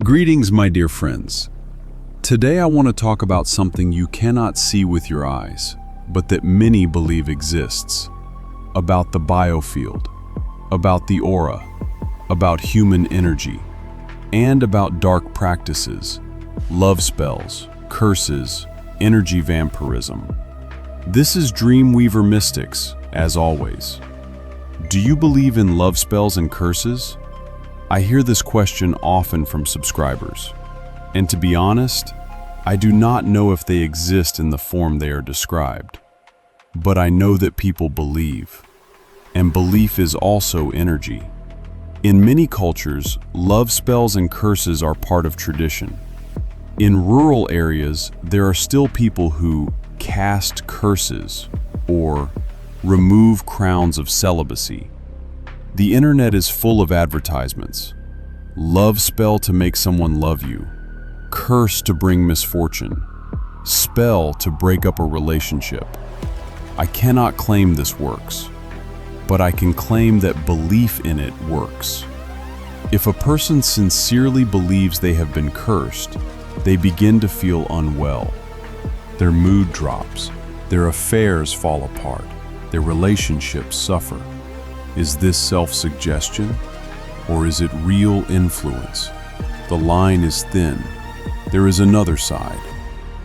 Greetings, my dear friends. Today I want to talk about something you cannot see with your eyes, but that many believe exists. About the biofield, about the aura, about human energy, and about dark practices, love spells, curses, energy vampirism. This is Dreamweaver Mystics, as always. Do you believe in love spells and curses? I hear this question often from subscribers, and to be honest, I do not know if they exist in the form they are described. But I know that people believe, and belief is also energy. In many cultures, love spells and curses are part of tradition. In rural areas, there are still people who cast curses or remove crowns of celibacy. The internet is full of advertisements. Love spell to make someone love you. Curse to bring misfortune. Spell to break up a relationship. I cannot claim this works, but I can claim that belief in it works. If a person sincerely believes they have been cursed, they begin to feel unwell. Their mood drops. Their affairs fall apart. Their relationships suffer. Is this self-suggestion, or is it real influence? The line is thin. There is another side.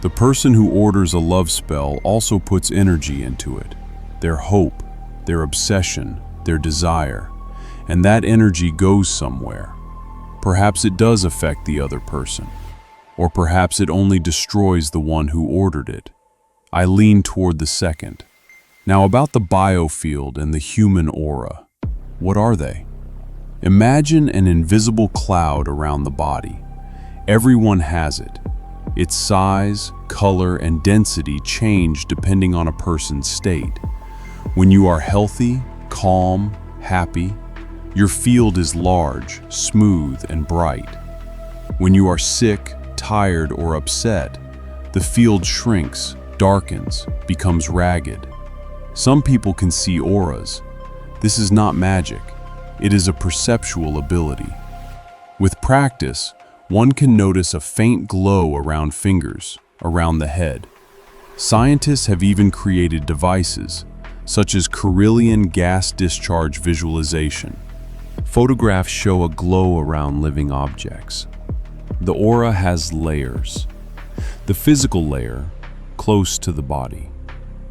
The person who orders a love spell also puts energy into it, their hope, their obsession, their desire, and that energy goes somewhere. Perhaps it does affect the other person, or perhaps it only destroys the one who ordered it. I lean toward the second. Now about the biofield and the human aura. What are they? Imagine an invisible cloud around the body. Everyone has it. Its size, color, and density change depending on a person's state. When you are healthy, calm, happy, your field is large, smooth, and bright. When you are sick, tired, or upset, the field shrinks, darkens, becomes ragged. Some people can see auras. This is not magic. It is a perceptual ability. With practice, one can notice a faint glow around fingers, around the head. Scientists have even created devices, such as Carillion gas discharge visualization. Photographs show a glow around living objects. The aura has layers. The physical layer, close to the body.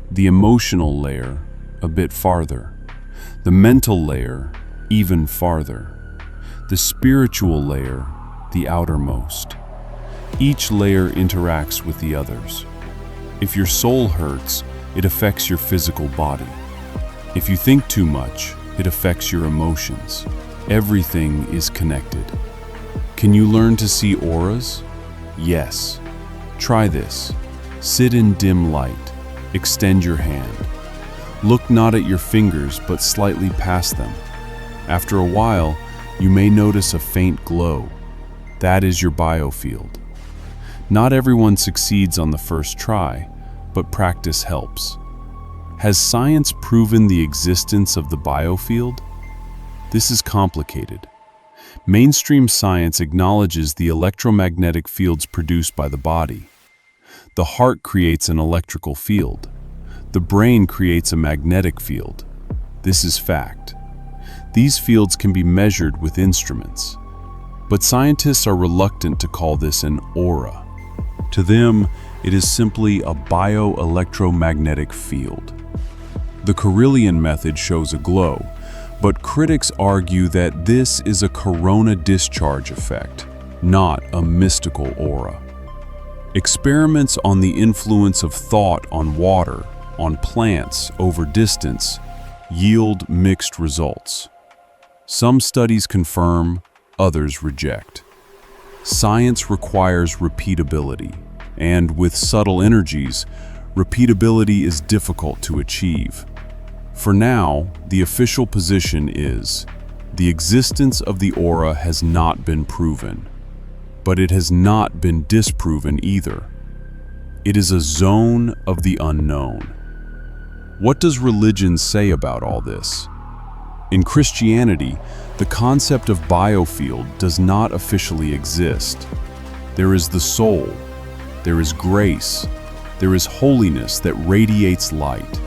The emotional layer, a bit farther. The mental layer, even farther. The spiritual layer, the outermost. Each layer interacts with the others. If your soul hurts, it affects your physical body. If you think too much, it affects your emotions. Everything is connected. Can you learn to see auras? Yes. Try this. Sit in dim light. Extend your hand. Look not at your fingers, but slightly past them. After a while, you may notice a faint glow. That is your biofield. Not everyone succeeds on the first try, but practice helps. Has science proven the existence of the biofield? This is complicated. Mainstream science acknowledges the electromagnetic fields produced by the body. The heart creates an electrical field. The brain creates a magnetic field. This is fact. These fields can be measured with instruments. But scientists are reluctant to call this an aura. To them, it is simply a bioelectromagnetic field. The Carillion method shows a glow, but critics argue that this is a corona discharge effect, not a mystical aura. Experiments on the influence of thought on water, on plants over distance, yield mixed results. Some studies confirm, others reject. Science requires repeatability, and with subtle energies, repeatability is difficult to achieve. For now, the official position is, the existence of the aura has not been proven. But it has not been disproven either. It is a zone of the unknown. What does religion say about all this? In Christianity, the concept of biofield does not officially exist. There is the soul, there is grace, there is holiness that radiates light.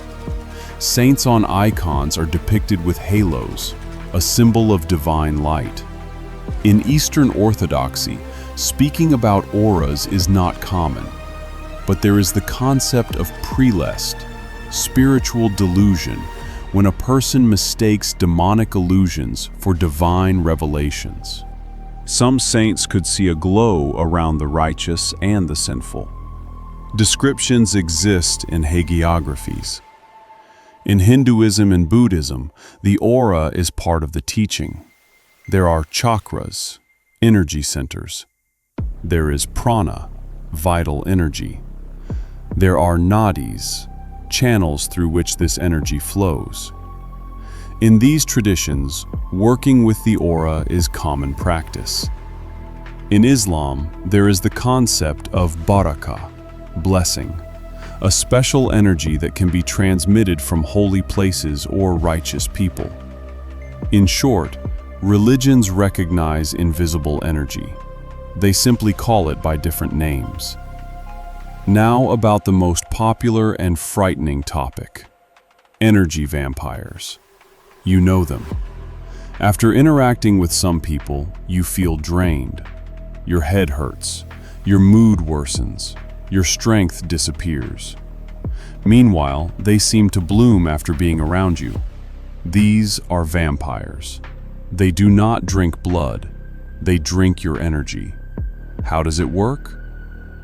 Saints on icons are depicted with halos, a symbol of divine light. In Eastern Orthodoxy, speaking about auras is not common, but there is the concept of prelest, spiritual delusion, when a person mistakes demonic illusions for divine revelations. Some saints could see a glow around the righteous and the sinful. Descriptions exist in hagiographies. In Hinduism and Buddhism, the aura is part of the teaching. There are chakras, energy centers. There is prana, vital energy. There are nadis, channels through which this energy flows. In these traditions, working with the aura is common practice. In Islam, there is the concept of barakah, blessing, a special energy that can be transmitted from holy places or righteous people. In short, religions recognize invisible energy. They simply call it by different names. Now about the most popular and frightening topic: energy vampires. You know them. After interacting with some people, you feel drained. Your head hurts, your mood worsens, your strength disappears. Meanwhile, they seem to bloom after being around you. These are vampires. They do not drink blood, they drink your energy. How does it work?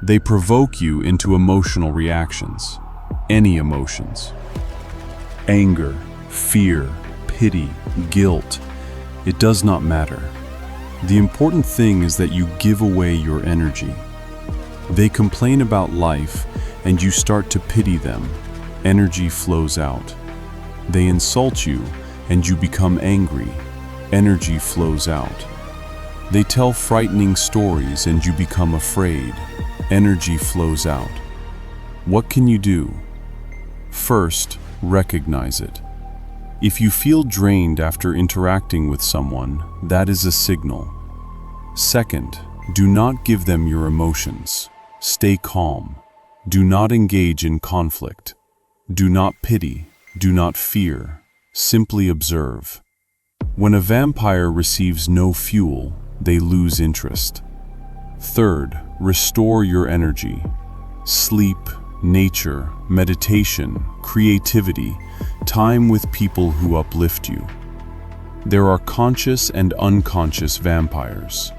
They provoke you into emotional reactions, any emotions. Anger, fear, pity, guilt, it does not matter. The important thing is that you give away your energy. They complain about life and you start to pity them. Energy flows out. They insult you and you become angry. Energy flows out. They tell frightening stories and you become afraid. Energy flows out. What can you do? First, recognize it. If you feel drained after interacting with someone, that is a signal. Second, do not give them your emotions. Stay calm. Do not engage in conflict. Do not pity. Do not fear. Simply observe. When a vampire receives no fuel, they lose interest. Third, restore your energy. Sleep, nature, meditation, creativity, time with people who uplift you. There are conscious and unconscious vampires.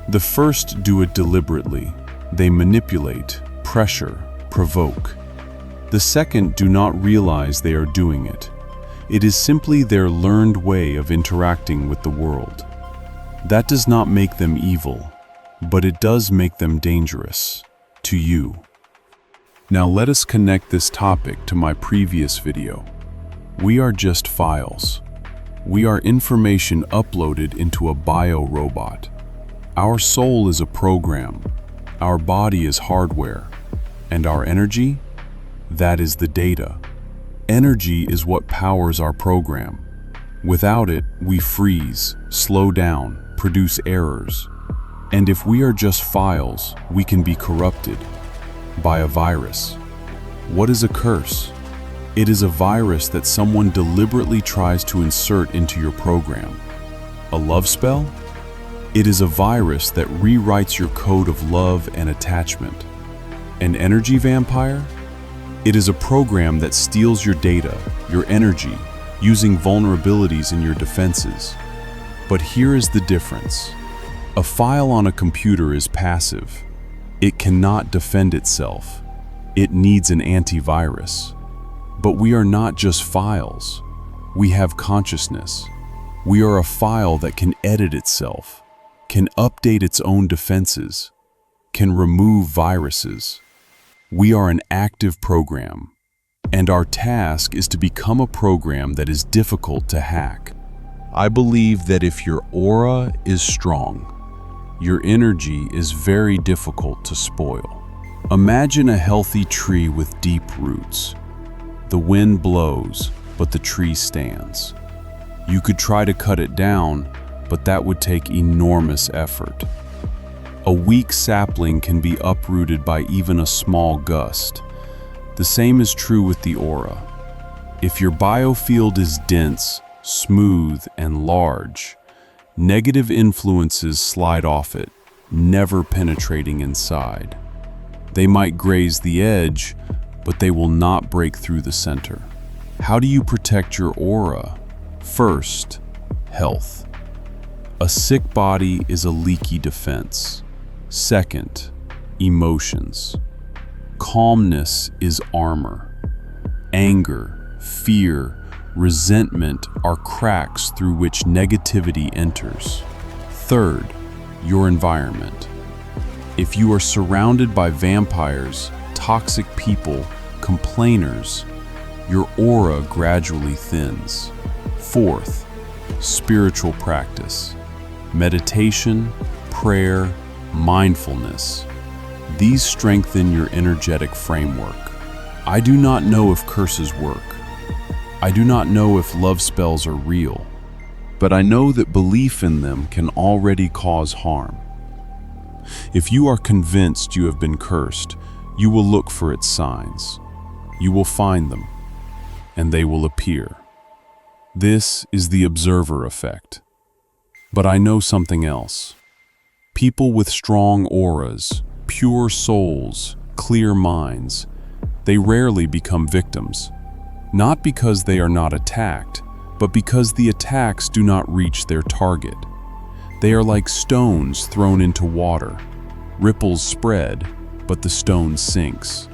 The first do it deliberately. They manipulate, pressure, provoke. The second do not realize they are doing it. It is simply their learned way of interacting with the world. That does not make them evil, but it does make them dangerous to you. Now let us connect this topic to my previous video. We are just files. We are information uploaded into a bio-robot. Our soul is a program. Our body is hardware. And our energy? That is the data. Energy is what powers our program. Without it, we freeze, slow down, produce errors. And if we are just files, we can be corrupted by a virus. What is a curse? It is a virus that someone deliberately tries to insert into your program. A love spell? It is a virus that rewrites your code of love and attachment. An energy vampire? It is a program that steals your data, your energy, using vulnerabilities in your defenses. But here is the difference. A file on a computer is passive. It cannot defend itself. It needs an antivirus. But we are not just files. We have consciousness. We are a file that can edit itself, can update its own defenses, can remove viruses. We are an active program, and our task is to become a program that is difficult to hack. I believe that if your aura is strong, your energy is very difficult to spoil. Imagine a healthy tree with deep roots. The wind blows, but the tree stands. You could try to cut it down, but that would take enormous effort. A weak sapling can be uprooted by even a small gust. The same is true with the aura. If your biofield is dense, smooth, and large, negative influences slide off it, never penetrating inside. They might graze the edge, but they will not break through the center. How do you protect your aura? First, health. A sick body is a leaky defense. Second, emotions. Calmness is armor. Anger, fear, resentment are cracks through which negativity enters. Third, your environment. If you are surrounded by vampires, toxic people, complainers, your aura gradually thins. Fourth, spiritual practice. Meditation, prayer, mindfulness. These strengthen your energetic framework. I do not know if curses work. I do not know if love spells are real, but I know that belief in them can already cause harm. If you are convinced you have been cursed, you will look for its signs. You will find them, and they will appear. This is the observer effect. But I know something else. People with strong auras, pure souls, clear minds, they rarely become victims. Not because they are not attacked, but because the attacks do not reach their target. They are like stones thrown into water. Ripples spread, but the stone sinks.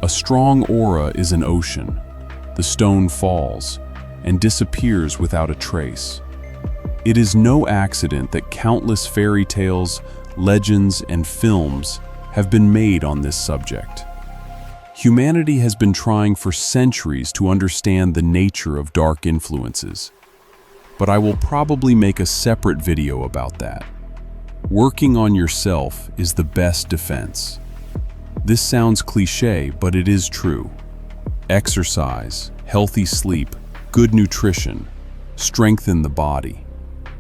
A strong aura is an ocean. The stone falls and disappears without a trace. It is no accident that countless fairy tales, legends, and films have been made on this subject. Humanity has been trying for centuries to understand the nature of dark influences, but I will probably make a separate video about that. Working on yourself is the best defense. This sounds cliché, but it is true. Exercise, healthy sleep, good nutrition, strengthen the body.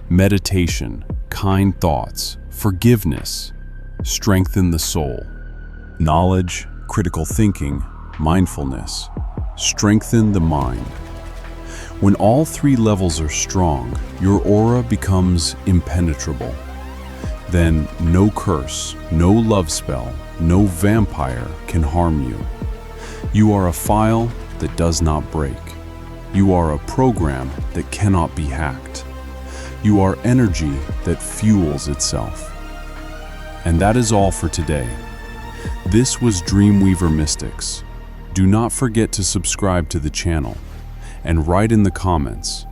Meditation, kind thoughts, forgiveness, strengthen the soul. Knowledge, critical thinking, mindfulness, strengthen the mind. When all three levels are strong, your aura becomes impenetrable. Then no curse, no love spell, no vampire can harm you. You are a file that does not break. You are a program that cannot be hacked. You are energy that fuels itself. And that is all for today. This was Dreamweaver Mystics. Do not forget to subscribe to the channel and write in the comments,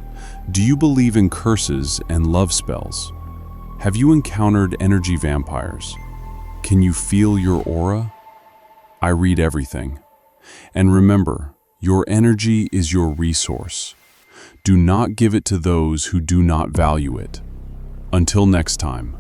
do you believe in curses and love spells? Have you encountered energy vampires? Can you feel your aura? I read everything. And remember, your energy is your resource. Do not give it to those who do not value it. Until next time.